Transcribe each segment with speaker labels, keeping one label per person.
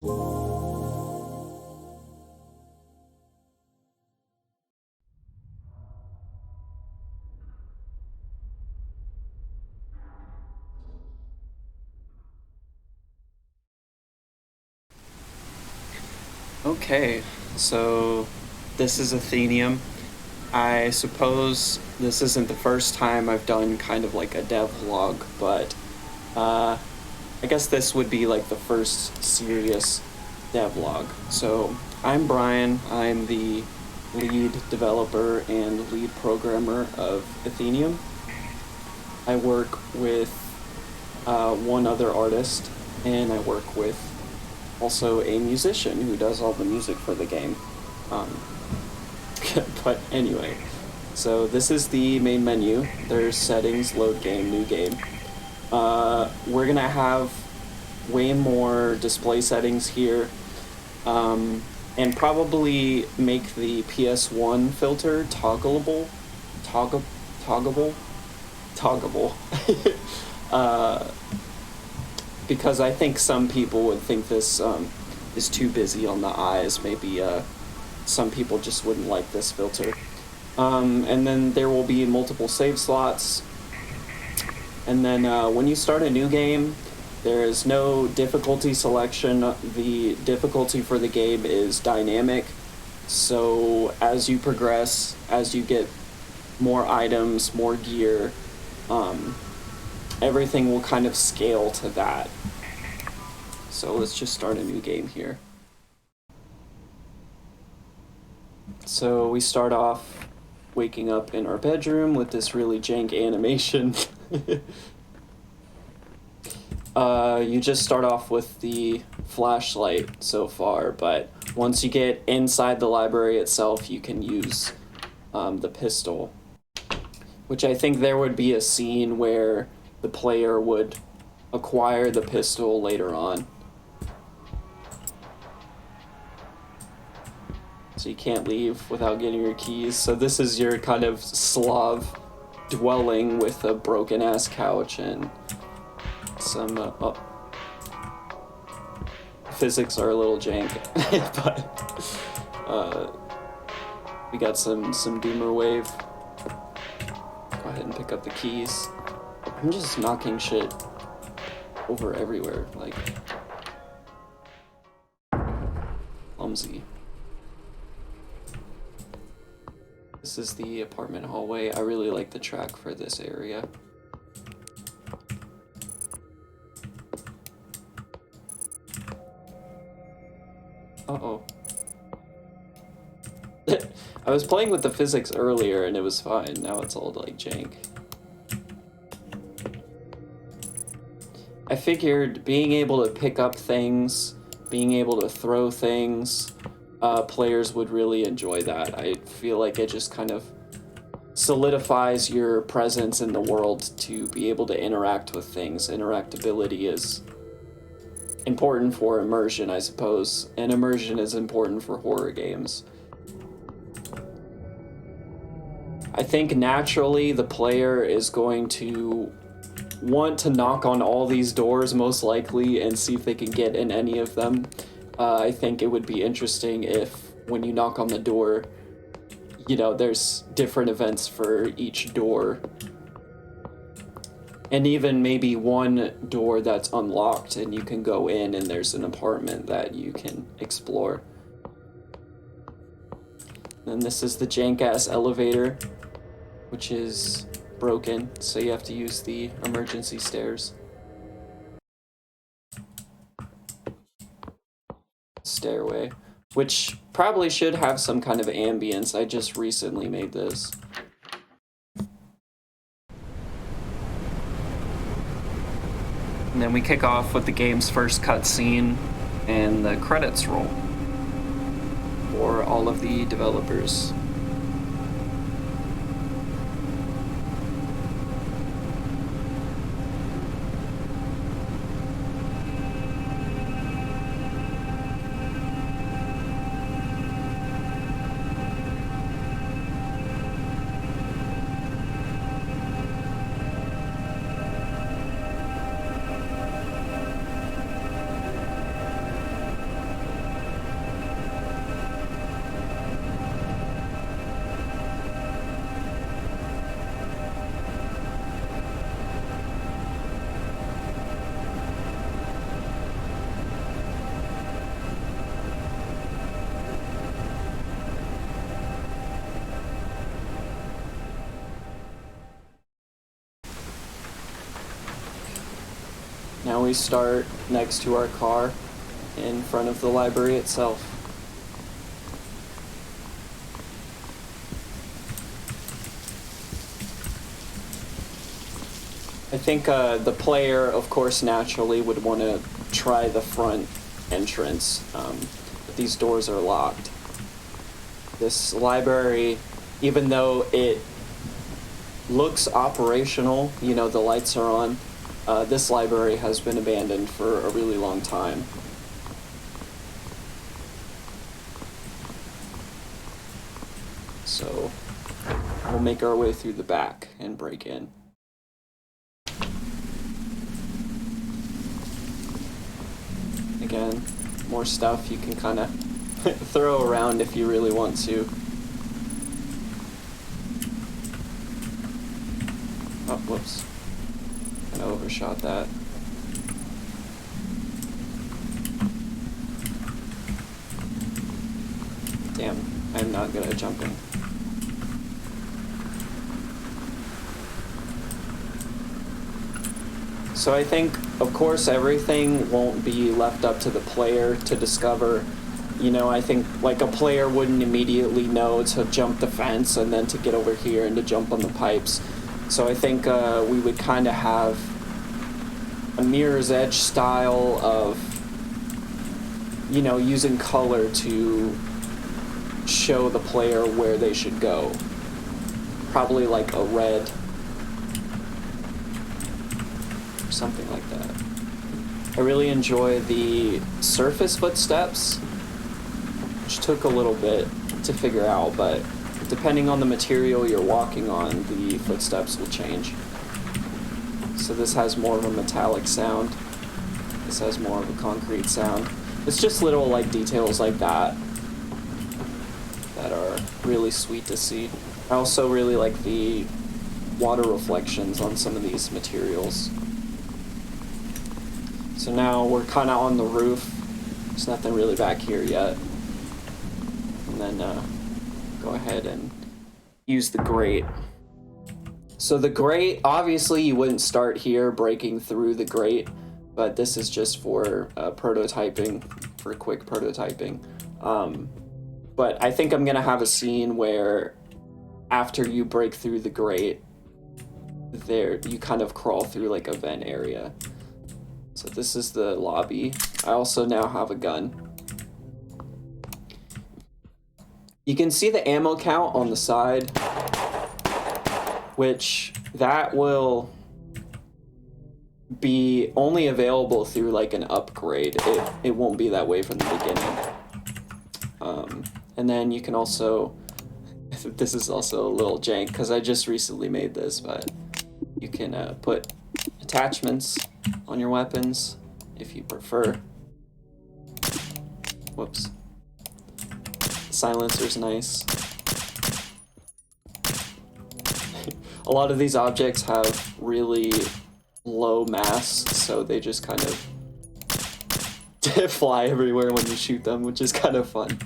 Speaker 1: Okay, so this is Athenaeum. I suppose this isn't the first time I've done kind of like a dev vlog, but uh, I guess this would be like the first serious dev vlog. So I'm Brian. I'm the lead developer and lead programmer of Athenaeum. I work with one other artist, and I work with also a musician who does all the music for the game. Um, but anyway, so this is the main menu. There's settings, load game, new game. We're gonna have way more display settings here, and probably make the PS1 filter toggleable. Toggable. Because I think some people would think this is too busy on the eyes. Maybe some people just wouldn't like this filter. And then there will be multiple save slots. And then when you start a new game, there is no difficulty selection. The difficulty for the game is dynamic. So as you progress, as you get more items, more gear, everything will kind of scale to that. So let's just start a new game here. So we start off waking up in our bedroom with this really jank animation. You just start off with the flashlight so far, but once you get inside the library itself, you can use the pistol. Which I think there would be a scene where the player would acquire the pistol later on. So you can't leave without getting your keys. So this is your kind of Slav dwelling with a broken-ass couch and some... physics are a little jank, but we got some Doomer Wave. Go ahead and pick up the keys. I'm just knocking shit over everywhere, like clumsy. This is the apartment hallway. I really like the track for this area. Uh-oh. I was playing with the physics earlier and it was fine. Now it's all like jank. I figured being able to pick up things, being able to throw things, players would really enjoy that. I feel like it just kind of solidifies your presence in the world to be able to interact with things. Interactability is important for immersion, I suppose, and immersion is important for horror games. I think naturally the player is going to want to knock on all these doors, most likely, and see if they can get in any of them. I think it would be interesting if, when you knock on the door, you know, there's different events for each door. And even maybe one door that's unlocked and you can go in and there's an apartment that you can explore. And this is the jank-ass elevator, which is broken, so you have to use the emergency stairs. Stairway, which probably should have some kind of ambience. I just recently made this. And then we kick off with the game's first cutscene, and the credits roll for all of the developers. Now we start next to our car in front of the library itself. I think the player, of course, naturally would want to try the front entrance, but these doors are locked. This library, even though it looks operational, you know, the lights are on, this library has been abandoned for a really long time. So we'll make our way through the back and break in. Again, more stuff you can kind of throw around if you really want to. Oh, whoops. Kind of overshot that. Damn, I'm not good at jumping. So I think, of course, everything won't be left up to the player to discover. You know, I think, like, a player wouldn't immediately know to jump the fence and then to get over here and to jump on the pipes. So I think we would kind of have a Mirror's Edge style of, you know, using color to show the player where they should go. Probably like a red, or something like that. I really enjoy the surface footsteps, which took a little bit to figure out, but depending on the material you're walking on, the footsteps will change. So this has more of a metallic sound. This has more of a concrete sound. It's just little like details like that that are really sweet to see. I also really like the water reflections on some of these materials. So now we're kind of on the roof. There's nothing really back here yet. And then go ahead and use the grate. So the grate, obviously you wouldn't start here breaking through the grate, but this is just for prototyping, for quick prototyping. But I think I'm gonna have a scene where after you break through the grate, there you kind of crawl through like a vent area. So this is the lobby. I also now have a gun. You can see the ammo count on the side, which that will be only available through like an upgrade. It won't be that way from the beginning. And then you can also, this is also a little jank because I just recently made this, but you can put attachments on your weapons if you prefer. Whoops. Silencer's nice. A lot of these objects have really low mass, so they just kind of fly everywhere when you shoot them, which is kind of fun.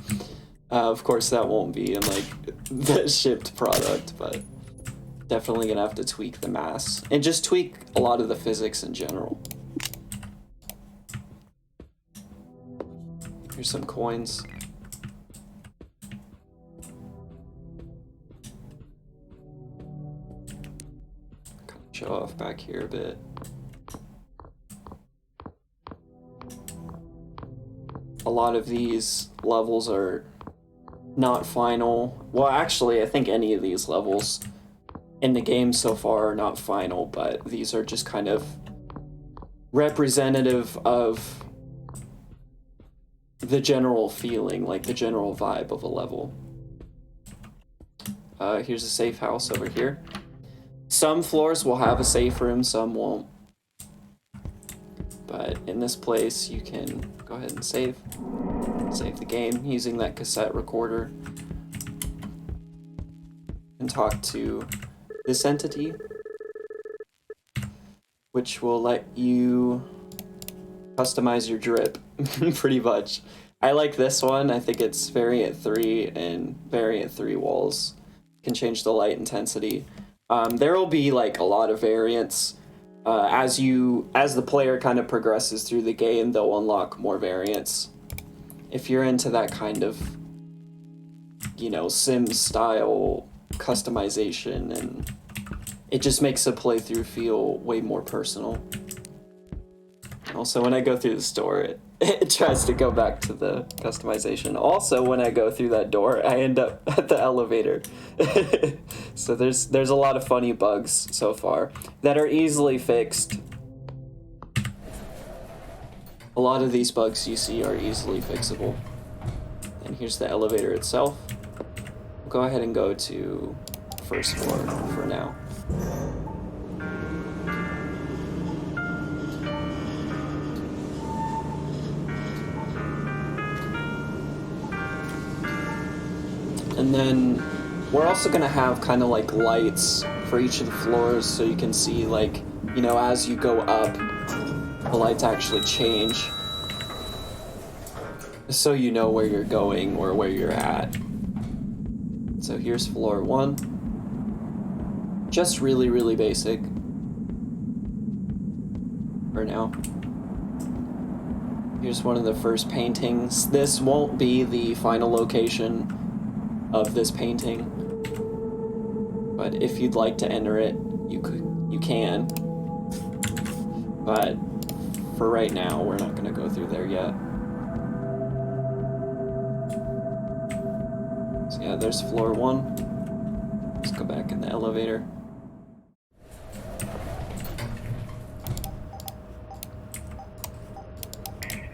Speaker 1: Of course, that won't be in like the shipped product, but definitely gonna have to tweak the mass and just tweak a lot of the physics in general. Here's some coins. Show off back here a bit. A lot of these levels are not final. Well, actually, I think any of these levels in the game so far are not final, but these are just kind of representative of the general feeling, like the general vibe of a level. Here's a safe house over here. Some floors will have a safe room, some won't. But in this place, you can go ahead and save the game using that cassette recorder and talk to this entity, which will let you customize your drip, pretty much. I like this one. I think it's variant 3 and variant 3 walls. You can change the light intensity. There will be like a lot of variants. as the player kind of progresses through the game, they'll unlock more variants. If you're into that kind of, Sims style customization, and it just makes the playthrough feel way more personal. Also, when I go through the store, it tries to go back to the customization. Also, when I go through that door, I end up at the elevator. So there's a lot of funny bugs so far that are easily fixed. A lot of these bugs you see are easily fixable. And here's the elevator itself. We'll go ahead and go to first floor for now. And then we're also going to have kind of like lights for each of the floors, so you can see, like, as you go up, the lights actually change, so you know where you're going or where you're at. So here's floor 1. Just really, really basic for now. Here's one of the first paintings. This won't be the final location of this painting, but if you'd like to enter it, you can. But for right now, we're not going to go through there yet. So yeah, there's floor 1. Let's go back in the elevator.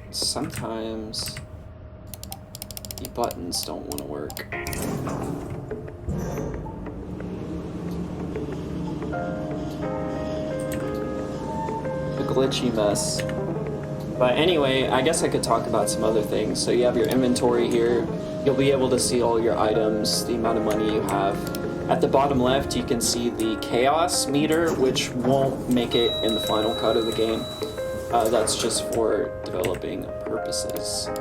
Speaker 1: Sometimes the buttons don't want to work. A glitchy mess. But anyway, I guess I could talk about some other things. So you have your inventory here. You'll be able to see all your items, the amount of money you have. At the bottom left, you can see the chaos meter, which won't make it in the final cut of the game. That's just for developing purposes.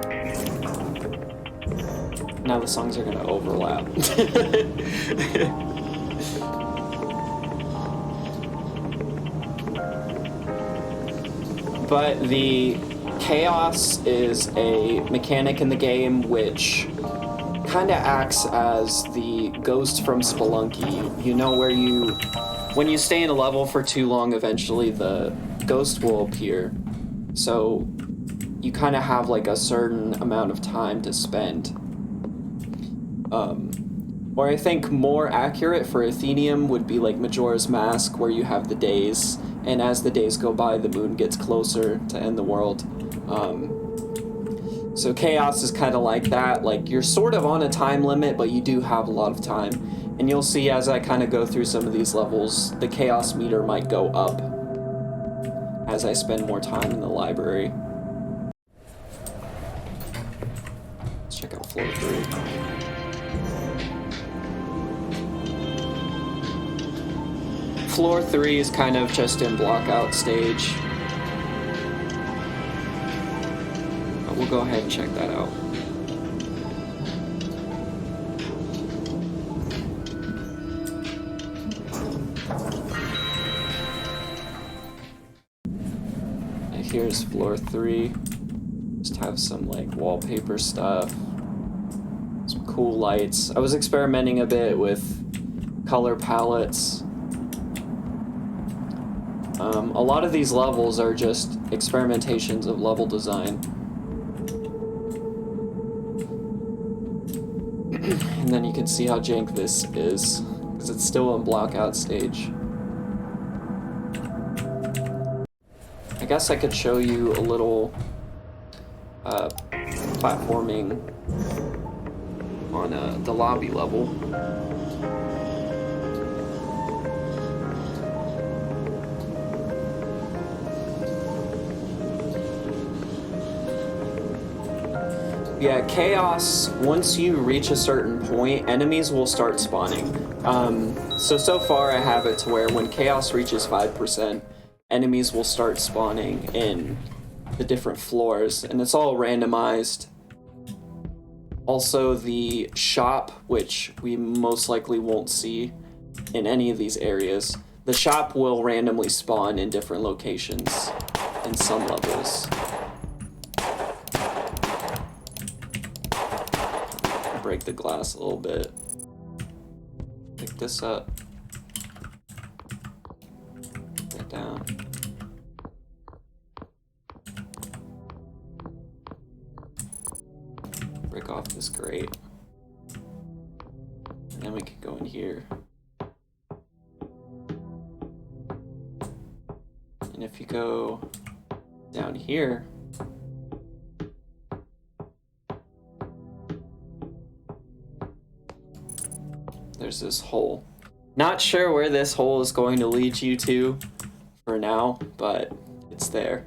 Speaker 1: Now the songs are going to overlap. But the chaos is a mechanic in the game which kind of acts as the ghost from Spelunky. You know where when you stay in a level for too long, eventually the ghost will appear. So you kind of have like a certain amount of time to spend. Or I think more accurate for Athenaeum would be like Majora's Mask, where you have the days, and as the days go by, the moon gets closer to end the world. So Chaos is kind of like that. Like, you're sort of on a time limit, but you do have a lot of time. And you'll see as I kind of go through some of these levels, the Chaos meter might go up as I spend more time in the library. Let's check out floor 3. Floor 3 is kind of just in block-out stage. But we'll go ahead and check that out. And here's floor 3. Just have some like wallpaper stuff. Some cool lights. I was experimenting a bit with color palettes. A lot of these levels are just experimentations of level design. And then you can see how jank this is, because it's still in block-out stage. I guess I could show you a little platforming on the lobby level. Yeah, Chaos, once you reach a certain point, enemies will start spawning. So far I have it to where when Chaos reaches 5%, enemies will start spawning in the different floors, and it's all randomized. Also, the shop, which we most likely won't see in any of these areas, the shop will randomly spawn in different locations in some levels. Break the glass a little bit. Pick this up. Put that down. Break off this grate. And then we can go in here. And if you go down here, there's this hole. Not sure where this hole is going to lead you to for now, but it's there.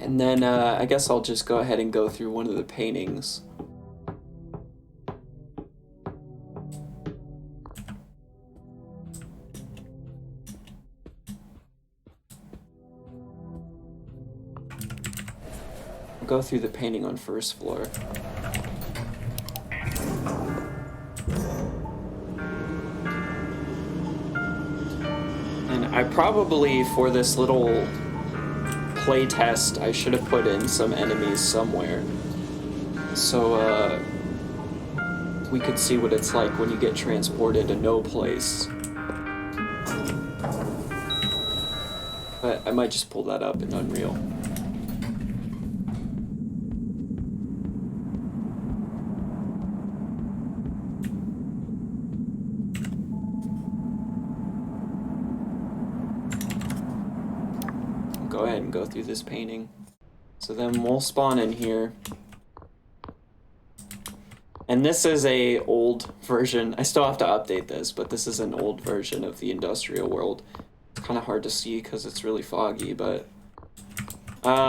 Speaker 1: And then I guess I'll just go ahead and go through one of the paintings. I'll go through the painting on first floor. And I probably, for this little playtest, I should have put in some enemies somewhere. So we could see what it's like when you get transported to no place. But I might just pull that up in Unreal. Go ahead and go through this painting. So then we'll spawn in here. And this is a old version. I still have to update this, but this is an old version of the industrial world. It's kind of hard to see because it's really foggy, but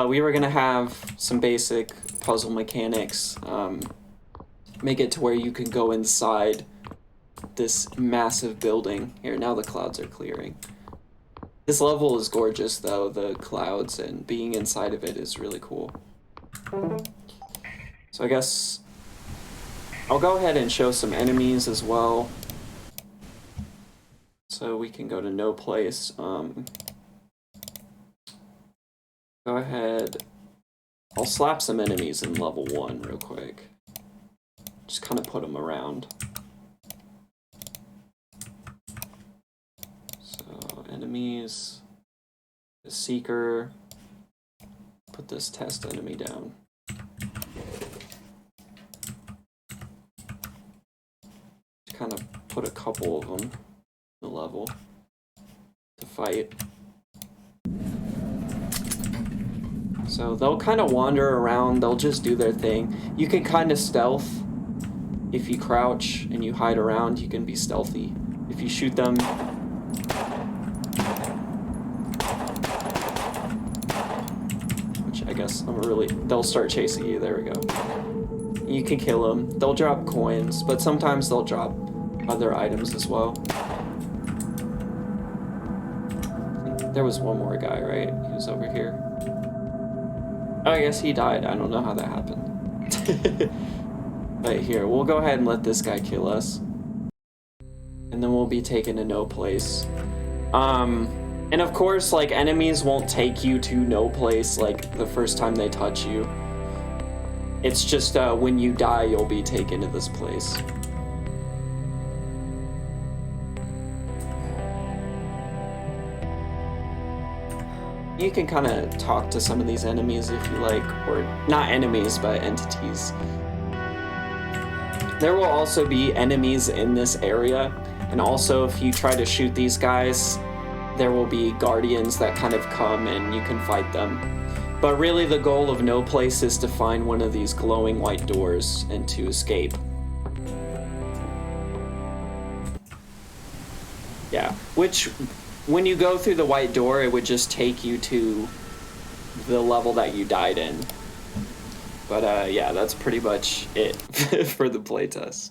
Speaker 1: we were gonna have some basic puzzle mechanics. Make it to where you can go inside this massive building. Here, now the clouds are clearing. This level is gorgeous, though, the clouds, and being inside of it is really cool. So I guess I'll go ahead and show some enemies as well. So we can go to no place. Go ahead. I'll slap some enemies in level 1 real quick. Just kind of put them around. Enemies, the Seeker, put this test enemy down. Just kind of put a couple of them in the level to fight. So they'll kind of wander around, they'll just do their thing. You can kind of stealth. If you crouch and you hide around, you can be stealthy. If you shoot them, I guess they'll start chasing you. There we go. You can kill them. They'll drop coins, but sometimes they'll drop other items as well. There was one more guy, right? He was over here. Oh, I guess he died. I don't know how that happened. But here, we'll go ahead and let this guy kill us. And then we'll be taken to no place. And of course, like, enemies won't take you to no place, like, the first time they touch you. It's just, when you die, you'll be taken to this place. You can kind of talk to some of these enemies if you like, or not enemies, but entities. There will also be enemies in this area, and also if you try to shoot these guys, there will be guardians that kind of come and you can fight them. But really the goal of no place is to find one of these glowing white doors and to escape. Yeah, which when you go through the white door, it would just take you to the level that you died in. But yeah, that's pretty much it for the playtest.